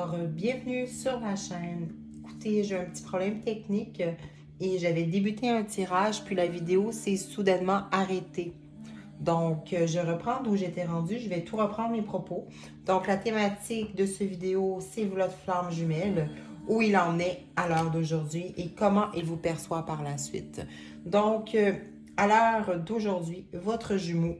Alors, bienvenue sur la chaîne. Écoutez, j'ai un petit problème technique et j'avais débuté un tirage, puis la vidéo s'est soudainement arrêtée. Donc, je reprends d'où j'étais rendue. Je vais tout reprendre mes propos. Donc, la thématique de cette vidéo, c'est votre flamme jumelle, où il en est à l'heure d'aujourd'hui et comment il vous perçoit par la suite. Donc, à l'heure d'aujourd'hui, votre jumeau,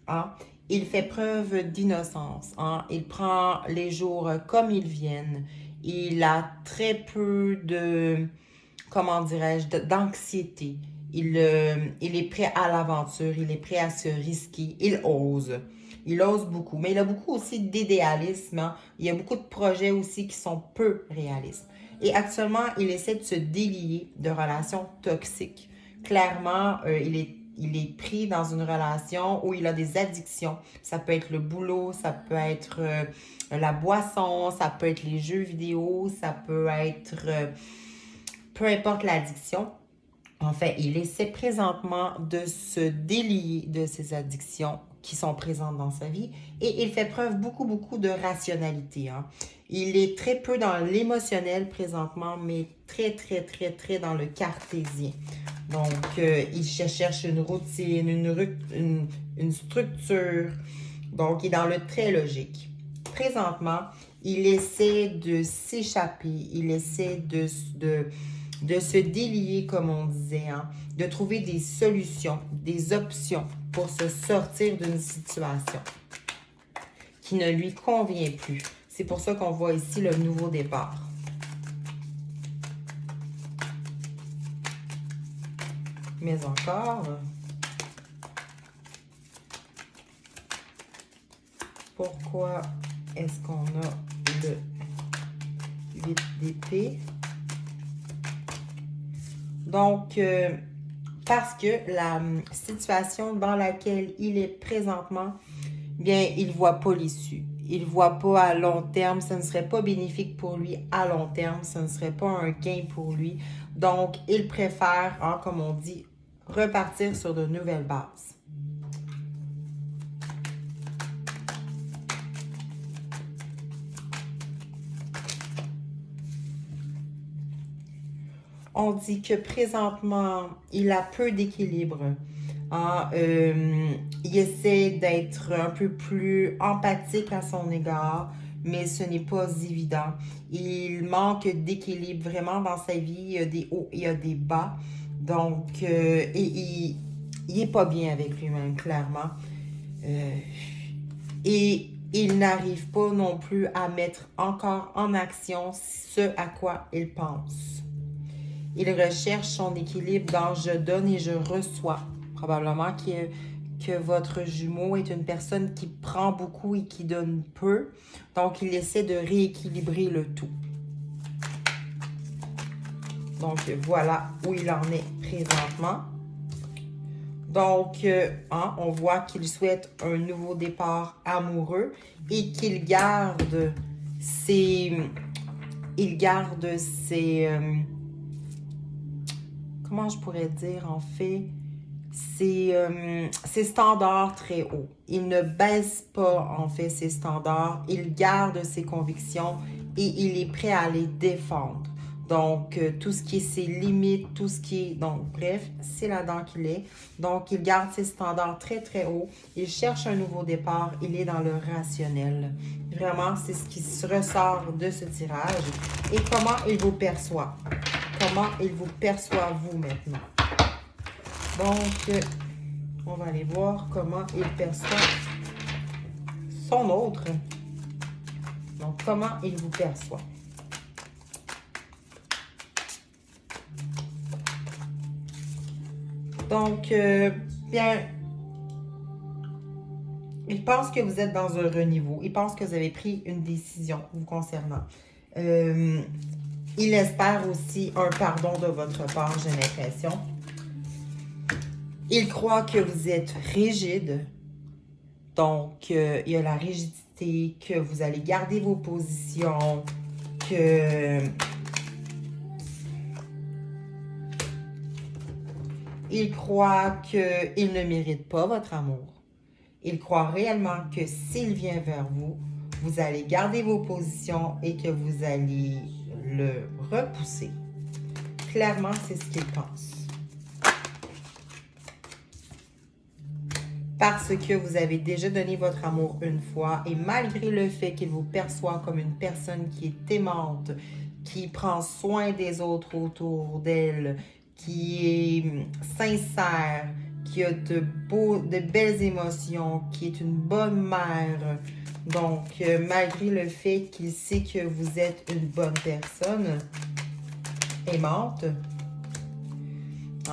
hein, il fait preuve d'innocence. Hein, il prend les jours comme ils viennent. Il a très peu de, comment dirais-je, d'anxiété. Il est prêt à l'aventure, il est prêt à se risquer, il ose. Il ose beaucoup, mais il a beaucoup aussi d'idéalisme. Hein. Il y a beaucoup de projets aussi qui sont peu réalistes. Et actuellement, il essaie de se délier de relations toxiques. Clairement, il est pris dans une relation où il a des addictions. Ça peut être le boulot, ça peut être la boisson, ça peut être les jeux vidéo, ça peut être peu importe l'addiction. En fait, il essaie présentement de se délier de ces addictions qui sont présentes dans sa vie et il fait preuve beaucoup de rationalité. Hein. Il est très peu dans l'émotionnel présentement, mais très dans le cartésien. Donc, il cherche une routine, une structure. Donc, il est dans le très logique. Présentement, il essaie de s'échapper, il essaie de se délier, comme on disait, hein, de trouver des solutions, des options pour se sortir d'une situation qui ne lui convient plus. C'est pour ça qu'on voit ici le nouveau départ. Mais encore, pourquoi est-ce qu'on a le 8 d'épée? Donc, parce que la situation dans laquelle il est présentement, bien, il ne voit pas l'issue. Il ne voit pas à long terme. Ce ne serait pas bénéfique pour lui à long terme. Ce ne serait pas un gain pour lui. Donc, il préfère, hein, comme on dit, repartir sur de nouvelles bases. On dit que présentement, il a peu d'équilibre. Hein, il essaie d'être un peu plus empathique à son égard, mais ce n'est pas évident. Il manque d'équilibre vraiment dans sa vie. Il y a des hauts, il y a des bas. Donc, il n'est pas bien avec lui-même, clairement. Et il n'arrive pas non plus à mettre encore en action ce à quoi il pense. Il recherche son équilibre dans je donne et je reçois. Probablement que votre jumeau est une personne qui prend beaucoup et qui donne peu. Donc, il essaie de rééquilibrer le tout. Donc, voilà où il en est présentement. Donc, hein, on voit qu'il souhaite un nouveau départ amoureux et qu'il garde ses... comment je pourrais dire en fait, ses standards très hauts. Il ne baisse pas en fait ses standards, il garde ses convictions et il est prêt à les défendre. Donc, tout ce qui est ses limites, tout ce qui est... Donc, bref, c'est là-dedans qu'il est. Donc, il garde ses standards très hauts. Il cherche un nouveau départ. Il est dans le rationnel. Vraiment, c'est ce qui se ressort de ce tirage. Et comment il vous perçoit. Comment il vous perçoit, vous, maintenant. Donc, on va aller voir comment il perçoit son autre. Donc, comment il vous perçoit. Donc, bien, il pense que vous êtes dans un renouveau. Il pense que vous avez pris une décision vous concernant. Il espère aussi un pardon de votre part, j'ai l'impression. Il croit que vous êtes rigide. Donc, il y a la rigidité, que vous allez garder vos positions, que... Il croit qu'il ne mérite pas votre amour. Il croit réellement que s'il vient vers vous, vous allez garder vos positions et que vous allez le repousser. Clairement, c'est ce qu'il pense. Parce que vous avez déjà donné votre amour une fois et malgré le fait qu'il vous perçoit comme une personne qui est aimante, qui prend soin des autres autour d'elle, qui est sincère, qui a de belles émotions, qui est une bonne mère. Donc, malgré le fait qu'il sait que vous êtes une bonne personne, aimante,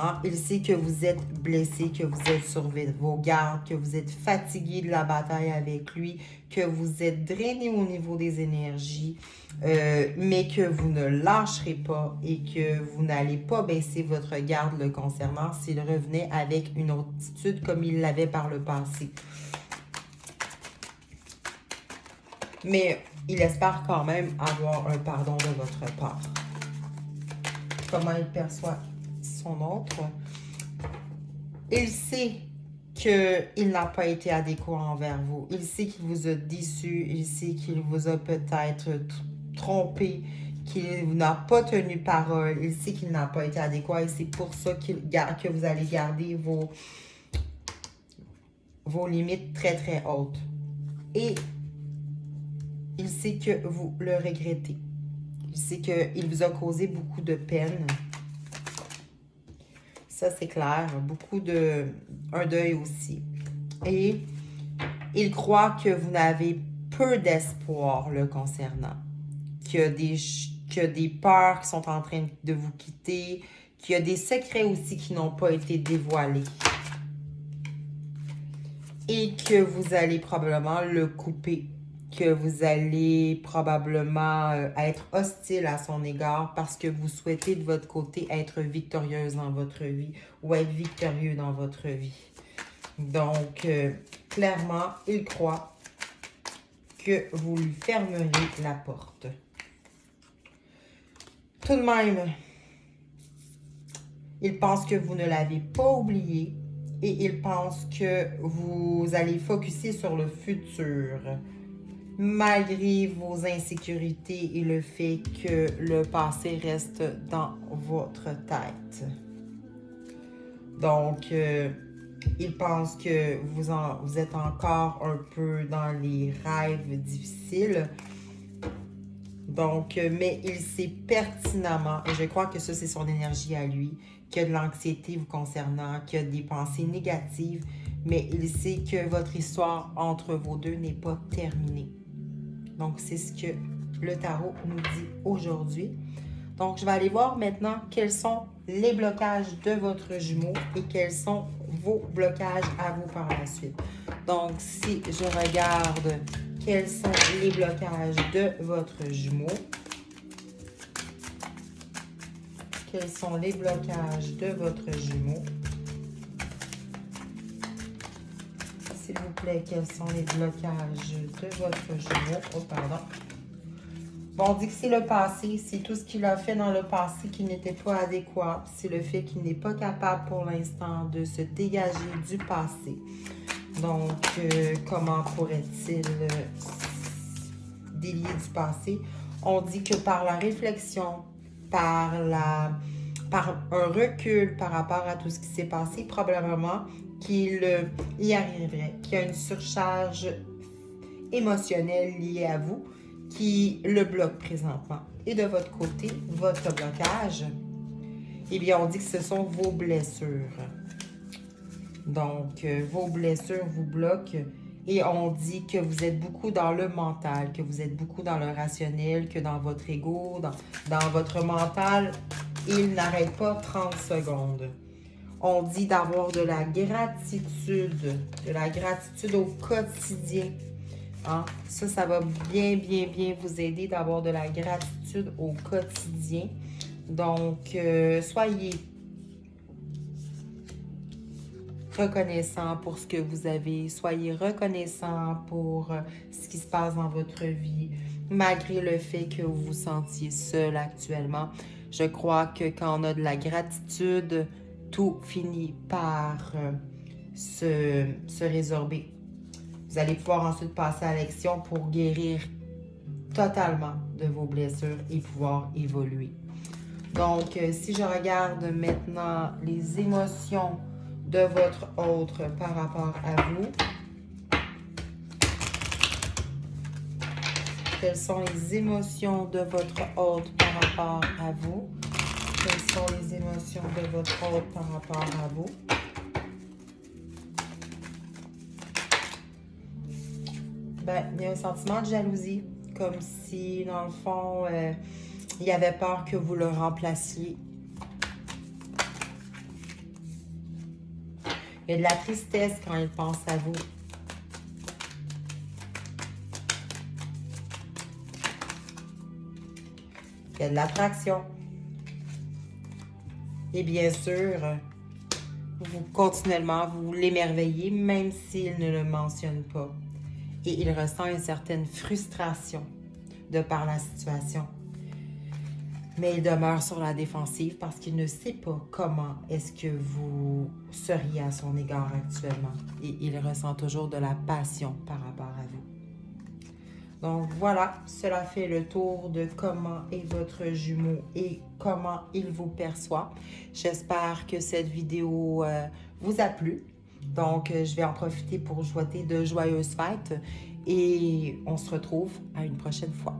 hein, il sait que vous êtes blessé, que vous êtes sur vos gardes, que vous êtes fatigué de la bataille avec lui, que vous êtes drainé au niveau des énergies, mais que vous ne lâcherez pas et que vous n'allez pas baisser votre garde le concernant s'il revenait avec une autre attitude comme il l'avait par le passé. Mais il espère quand même avoir un pardon de votre part. Comment il perçoit son autre? Il sait qu'il n'a pas été adéquat envers vous. Il sait qu'il vous a déçu. Il sait qu'il vous a peut-être trompé, qu'il n'a pas tenu parole. Il sait qu'il n'a pas été adéquat et c'est pour ça que vous allez garder vos limites très très hautes. Et il sait que vous le regrettez. Il sait qu'il vous a causé beaucoup de peine. Ça, c'est clair. Un deuil aussi. Et il croit que vous n'avez peu d'espoir le concernant. Qu'il y a des peurs qui sont en train de vous quitter. Qu'il y a des secrets aussi qui n'ont pas été dévoilés. Et que vous allez probablement le couper. Que vous allez probablement être hostile à son égard parce que vous souhaitez de votre côté être victorieuse dans votre vie ou être victorieux dans votre vie. Donc, clairement, il croit que vous lui fermerez la porte. Tout de même, il pense que vous ne l'avez pas oublié et il pense que vous allez focuser sur le futur. Malgré vos insécurités et le fait que le passé reste dans votre tête. Donc, il pense que vous êtes encore un peu dans les rêves difficiles. Donc, mais il sait pertinemment, et je crois que ça, c'est son énergie à lui, qu'il y a de l'anxiété vous concernant, qu'il y a des pensées négatives, mais il sait que votre histoire entre vous deux n'est pas terminée. Donc, c'est ce que le tarot nous dit aujourd'hui. Donc, je vais aller voir maintenant quels sont les blocages de votre jumeau et quels sont vos blocages à vous par la suite. Donc, si je regarde quels sont les blocages de votre jumeau, quels sont les blocages de votre jumeau, s'il vous plaît, quels sont les blocages de votre jumeau. Oh, pardon. Bon, on dit que c'est le passé, c'est tout ce qu'il a fait dans le passé qui n'était pas adéquat. C'est le fait qu'il n'est pas capable pour l'instant de se dégager du passé. Donc, comment pourrait-il délier du passé? On dit que par la réflexion, par un recul par rapport à tout ce qui s'est passé, probablement qu'il y arriverait, qu'il y a une surcharge émotionnelle liée à vous qui le bloque présentement. Et de votre côté, votre blocage, eh bien, on dit que ce sont vos blessures. Donc, vos blessures vous bloquent et on dit que vous êtes beaucoup dans le mental, que vous êtes beaucoup dans le rationnel, que dans votre ego, dans votre mental, il n'arrête pas 30 secondes. On dit d'avoir de la gratitude au quotidien. Hein? Ça va bien vous aider d'avoir de la gratitude au quotidien. Donc, soyez reconnaissant pour ce que vous avez. Soyez reconnaissant pour ce qui se passe dans votre vie, malgré le fait que vous vous sentiez seul actuellement. Je crois que quand on a de la gratitude, tout finit par se résorber. Vous allez pouvoir ensuite passer à l'action pour guérir totalement de vos blessures et pouvoir évoluer. Donc, si je regarde maintenant les émotions de votre autre par rapport à vous, quelles sont les émotions de votre hôte par rapport à vous? Quelles sont les émotions de votre hôte par rapport à vous? Ben, il y a un sentiment de jalousie, comme si, dans le fond, il avait peur que vous le remplaciez. Il y a de la tristesse quand il pense à vous. Il y a de l'attraction. Et bien sûr, vous continuellement, vous l'émerveillez, même s'il ne le mentionne pas. Et il ressent une certaine frustration de par la situation. Mais il demeure sur la défensive parce qu'il ne sait pas comment est-ce que vous seriez à son égard actuellement. Et il ressent toujours de la passion par rapport à vous. Donc voilà, cela fait le tour de comment est votre jumeau et comment il vous perçoit. J'espère que cette vidéo vous a plu. Donc, je vais en profiter pour souhaiter de joyeuses fêtes et on se retrouve à une prochaine fois.